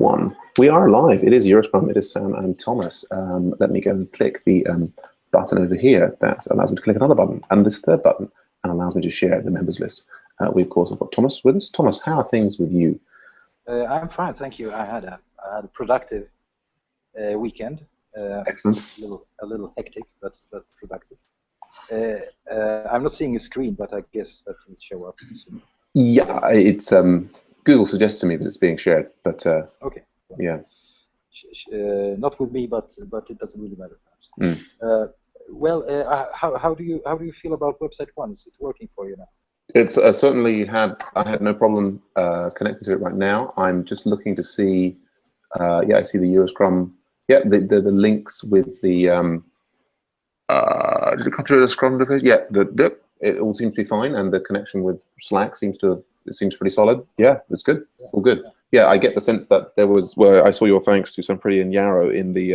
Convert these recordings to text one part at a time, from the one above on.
one. We are live. It is EuroScrum. It is Sam and Thomas. Let me go and click the button over here that allows me to click another button, and this third button allows me to share the members list. We of course have got Thomas with us. Thomas, how are things with you? I'm fine, thank you. I had a productive weekend. Excellent. A little hectic, but productive. I'm not seeing your screen, but I guess that will show up soon. Yeah, it's Google suggests to me that it's being shared, but okay. Yeah. Not with me, but it doesn't really matter. How do you feel about website one? Is it working for you now? It's certainly I had no problem connecting to it right now. I'm just looking to see. Yeah, I see the EuroScrum. Yeah, the links with the. Did it come through the Scrum? Yeah, it all seems to be fine, and the connection with Slack seems pretty solid. Yeah, it's good. Yeah. All good. Yeah, I get the sense that there was. Well, I saw your thanks to Sampriti and Yarrow in the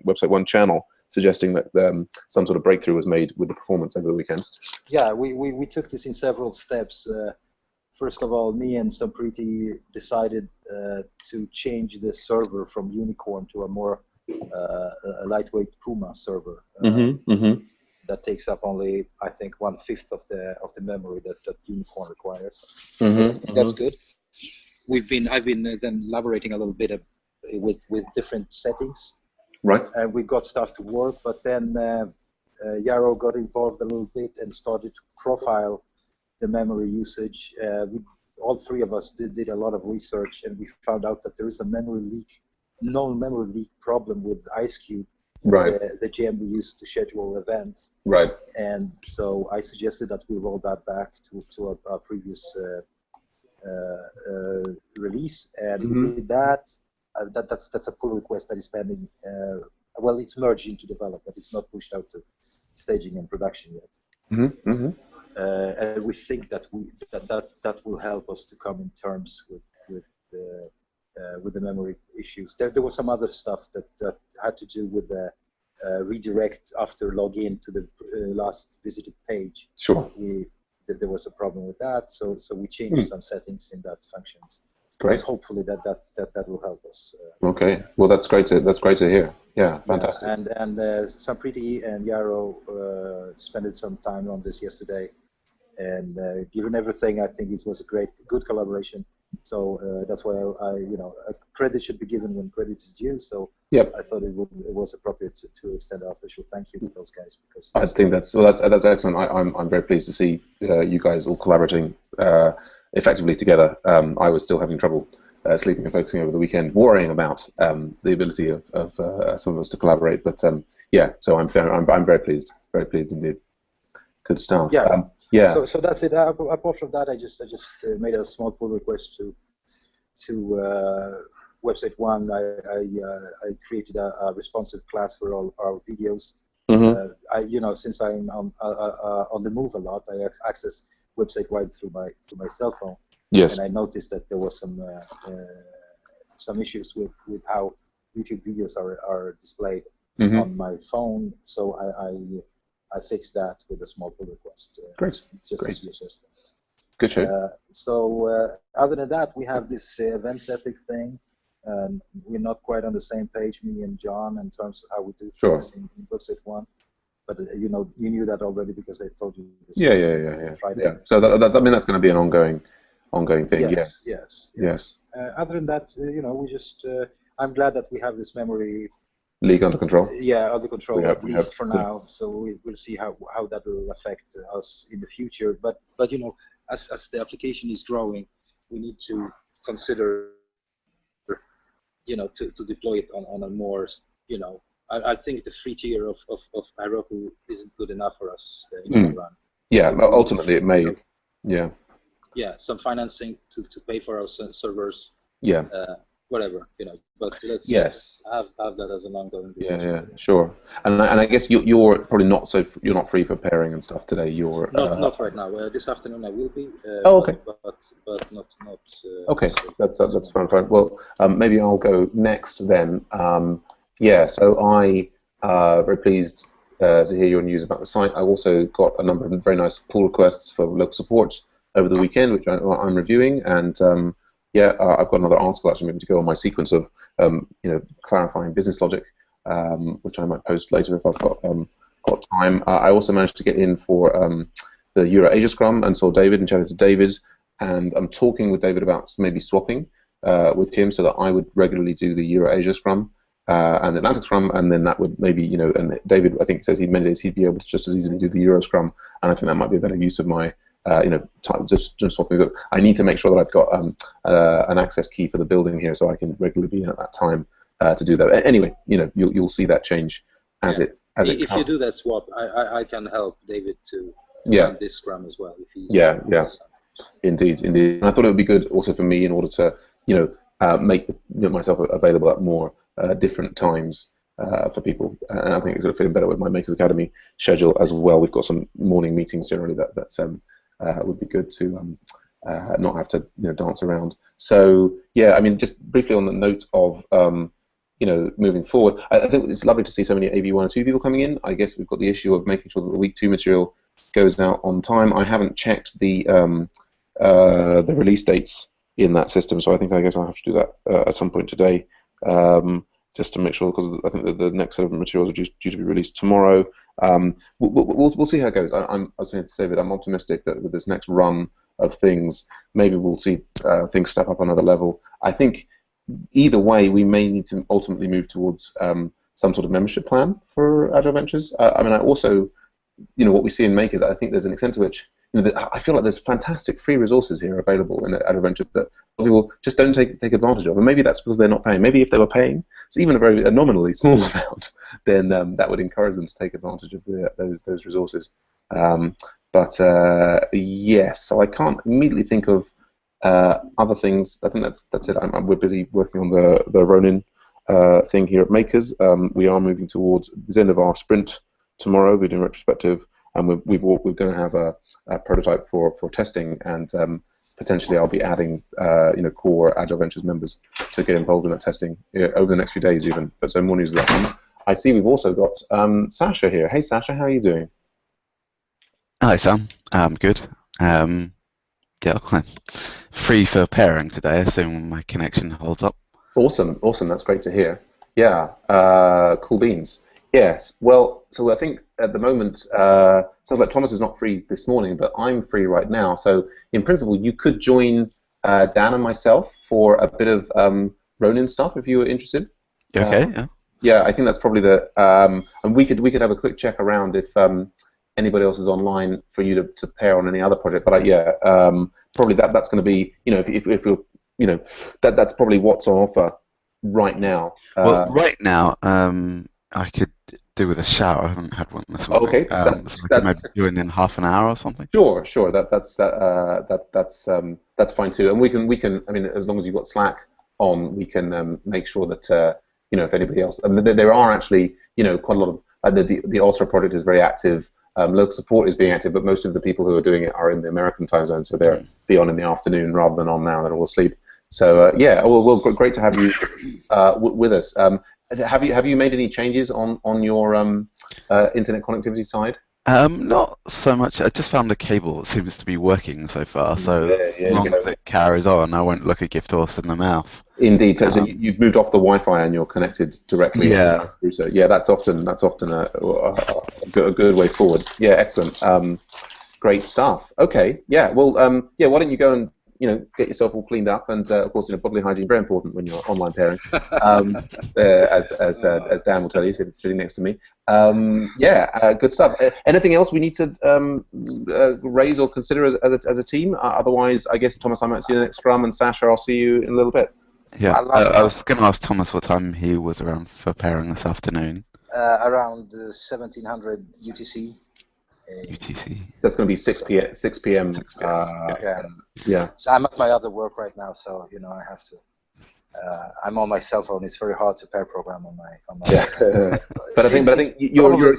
website one channel, suggesting that some sort of breakthrough was made with the performance over the weekend. Yeah, we took this in several steps. First of all, me and Sampriti decided to change the server from Unicorn to a more a lightweight Puma server that takes up only, I think, 1/5 of the memory that Unicorn requires. That's good. I've been then elaborating a little bit with different settings. Right. And we got stuff to work, but then Yarrow got involved a little bit and started to profile the memory usage. All three of us did a lot of research, and we found out that there is a known memory leak problem with IceCube, right? The gem we use to schedule events. Right. And so I suggested that we roll that back to our previous release, and we did that. That's a pull request that is pending. Well, it's merged into development. It's not pushed out to staging and production yet. And we think that that will help us to come in terms with the memory issues. There was some other stuff that had to do with the redirect after login to the last visited page. Sure. There was a problem with that, so we changed some settings in that functions. Great. And hopefully that will help us. Okay. Well, that's great to hear. Yeah, fantastic. Yeah, and Sampriti and Yarrow spent some time on this yesterday, and given everything, I think it was a good collaboration. So that's why credit should be given when credit is due. So yep. I thought it was appropriate to extend our official thank you to those guys, because I think that's excellent. I'm very pleased to see you guys all collaborating effectively together. I was still having trouble sleeping and focusing over the weekend, worrying about the ability of some of us to collaborate. But yeah, so I'm very pleased indeed. Good stuff. Yeah. Yeah. So that's it. Apart from that, I just made a small pull request to website one. I created a responsive class for all our videos. Since I'm on the move a lot, I access website wide through my cell phone. Yes. And I noticed that there was some issues with how YouTube videos are displayed on my phone. So I fixed that with a small pull request. Great. It's just a CSS thing. Good show. Other than that, we have this events epic thing. We're not quite on the same page, me and John, in terms of how we do things in website one. But you knew that already because I told you this. Yeah. Friday. Yeah. So that's going to be an ongoing thing. Yes. Other than that, we just. I'm glad that we have this memory league under control. Yeah, under control, at least for now. So we'll see how that will affect us in the future. But as the application is growing, we need to consider, to deploy it on a more, I think the free tier of Heroku isn't good enough for us in the long run. Yeah, so ultimately it may. Yeah, some financing to pay for our servers. Yeah. Whatever, but let's have that as an ongoing discussion. Yeah, sure. And I guess you're probably you're not free for pairing and stuff today. You're not right now. This afternoon I will be. Okay. But not. Okay, that's fine. Well, maybe I'll go next then. So I very pleased to hear your news about the site. I also got a number of very nice pull requests for local support over the weekend, which I'm reviewing, and Yeah, I've got another article actually maybe to go on my sequence of clarifying business logic, which I might post later if I've got time. I also managed to get in for the Euro Asia Scrum and saw David and chatted to David, and I'm talking with David about maybe swapping with him so that I would regularly do the Euro Asia Scrum and the Atlantic Scrum, and then that would maybe, and David, I think, says many days he'd be able to just as easily do the EuroScrum, and I think that might be a better use of my, just swapping. I need to make sure that I've got an access key for the building here so I can regularly be in at that time to do that. Anyway, you'll see that change as it comes. If you do that swap, I can help David to run this Scrum as well. If he's Indeed. And I thought it would be good also for me in order to, make myself available at more different times for people, and I think it's going to fit in better with my Makers Academy schedule as well. We've got some morning meetings generally that would be good to not have to dance around. So yeah, I mean, just briefly on the note of moving forward, I think it's lovely to see so many AV102 people coming in. I guess we've got the issue of making sure that the week 2 material goes out on time. I haven't checked the release dates in that system, so I guess I'll have to do that at some point today, just to make sure, because I think that the next set of materials are due to be released tomorrow. We'll see how it goes. I was saying to David, I'm optimistic that with this next run of things, maybe we'll see things step up another level. I think either way, we may need to ultimately move towards some sort of membership plan for Agile Ventures. I mean, I also, what we see in Makers, I think there's an extent to which, I feel like there's fantastic free resources here available in Agile Ventures that people just don't take advantage of, and maybe that's because they're not paying. Maybe if they were paying, it's even a nominally small amount, then that would encourage them to take advantage of those resources. Yes, so I can't immediately think of other things. I think that's it. We're busy working on the Ronin thing here at Makers. We are moving towards the end of our sprint tomorrow. We're doing retrospective, and we're going to have a prototype for testing, and potentially I'll be adding core Agile Ventures members to get involved in that testing over the next few days even. But so more news of that. I see we've also got Sasha here. Hey Sasha, how are you doing? Hi Sam, good. I'm free for pairing today, assuming my connection holds up. Awesome, that's great to hear. Yeah, cool beans. Yes, well, so I think at the moment, sounds like Thomas is not free this morning, but I'm free right now. So in principle, you could join Dan and myself for a bit of Ronin stuff if you were interested. Okay, yeah. Yeah, I think that's probably and we could have a quick check around if anybody else is online for you to pair on any other project. But probably that's going to be, if you're, that's probably what's on offer right now. Well, right now, I could do with a shower. I haven't had one this morning. Okay, so I could maybe join in half an hour or something. Sure. That's fine too. And we can. I mean, as long as you've got Slack on, we can make sure that if anybody else. I mean, there are actually quite a lot of the Ulster project is very active. Local support is being active, but most of the people who are doing it are in the American time zone, so they're on in the afternoon rather than on now. They're all asleep. So well, great to have you with us. Have you made any changes on your internet connectivity side? Not so much. I just found a cable that seems to be working so far. So as long as it carries on, I won't look a gift horse in the mouth. Indeed. So you've moved off the Wi-Fi and you're connected directly. Yeah. Yeah, that's often a good way forward. Yeah, excellent. Great stuff. Okay. Yeah. Well. Why don't you go and get yourself all cleaned up, and of course, bodily hygiene very important when you're online pairing, as Dan will tell you, sitting next to me. Good stuff. Anything else we need to raise or consider as a team? Otherwise, I guess Thomas, I might see you next Scrum, and Sasha, I'll see you in a little bit. Yeah, I was going to ask Thomas what time he was around for pairing this afternoon. Around 1700 UTC. UTC. That's going to be 6 p.m. Yeah. So I'm at my other work right now, so I have to. I'm on my cell phone. It's very hard to pair program on my. Yeah. but I think you're.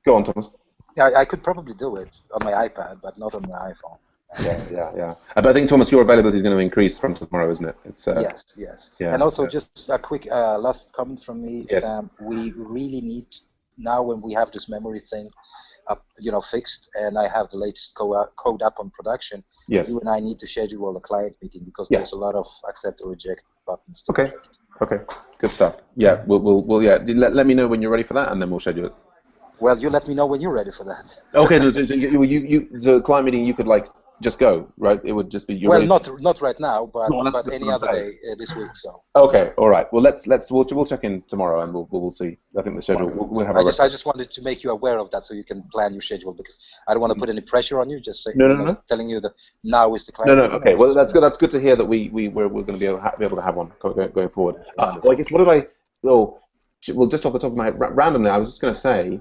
Go on, Thomas. Yeah, I could probably do it on my iPad, but not on my iPhone. Yeah. But I think, Thomas, your availability is going to increase from tomorrow, isn't it? It's, yes. Yeah, and also, just a quick last comment from me, yes. Sam. We really need, now when we have this memory thing, up, fixed, and I have the latest code up on production, yes, you and I need to schedule a client meeting because yeah, there's a lot of accept or reject buttons. To okay, reject. okay, good stuff. Yeah, we'll yeah. Let me know when you're ready for that, and then we'll schedule it. Well, you let me know when you're ready for that. Okay, no, so the client meeting you could like just go, right? It would just be well, not right now, but that's any other day this week. So. Okay, all right. Well, we'll check in tomorrow and we'll see. I think the schedule we'll have. I just wanted to make you aware of that so you can plan your schedule because I don't want to put any pressure on you. Just say, no. telling you that now is the client. No. Okay. Well, that's good. That's good to hear that we're going to be able to have one going forward. Well, I guess what did I? Well, just off the top of my head, randomly, I was just going to say,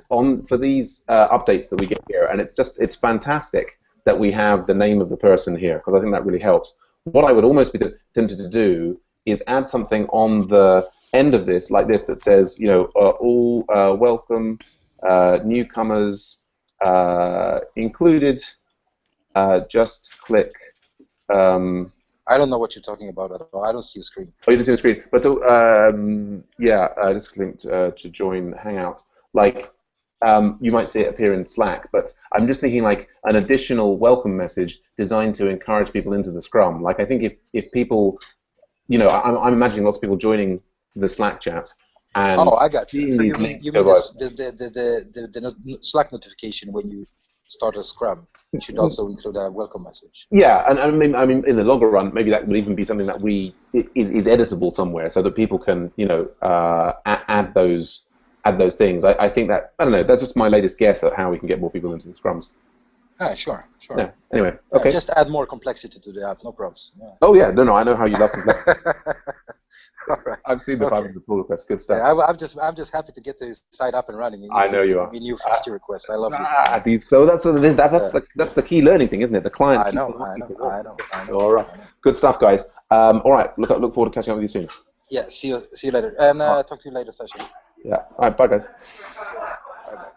for these updates that we get here, and it's fantastic that we have the name of the person here because I think that really helps. What I would almost be tempted to do is add something on the end of this, like this, that says, all welcome, newcomers included. Just click. I don't know what you're talking about at all. I don't see a screen. Oh, you don't see the screen, but just clicked to join Hangout. Like. You might see it appear in Slack, but I'm just thinking like an additional welcome message designed to encourage people into the Scrum. Like I think if people, I'm imagining lots of people joining the Slack chat. And I got you. So you mean the Slack notification when you start a Scrum should also include a welcome message. Yeah, and I mean, in the longer run, maybe that would even be something that is editable somewhere, so that people can, add those things. I think that, I don't know, that's just my latest guess at how we can get more people into the Scrums. Sure. Yeah, anyway, okay. Just add more complexity to the app, no problems. Yeah. Oh yeah, no, I know how you love complexity. All right. I've seen the 500 pull requests, good stuff. Yeah, I'm just happy to get the site up and running. I know you are. New feature requests, I love it. That's the key learning thing, isn't it? The client. I know. All right, good stuff, guys. All right, look forward to catching up with you soon. Yeah, see you later, and talk to you later, session. Yeah. All right. Bye, guys. Bye.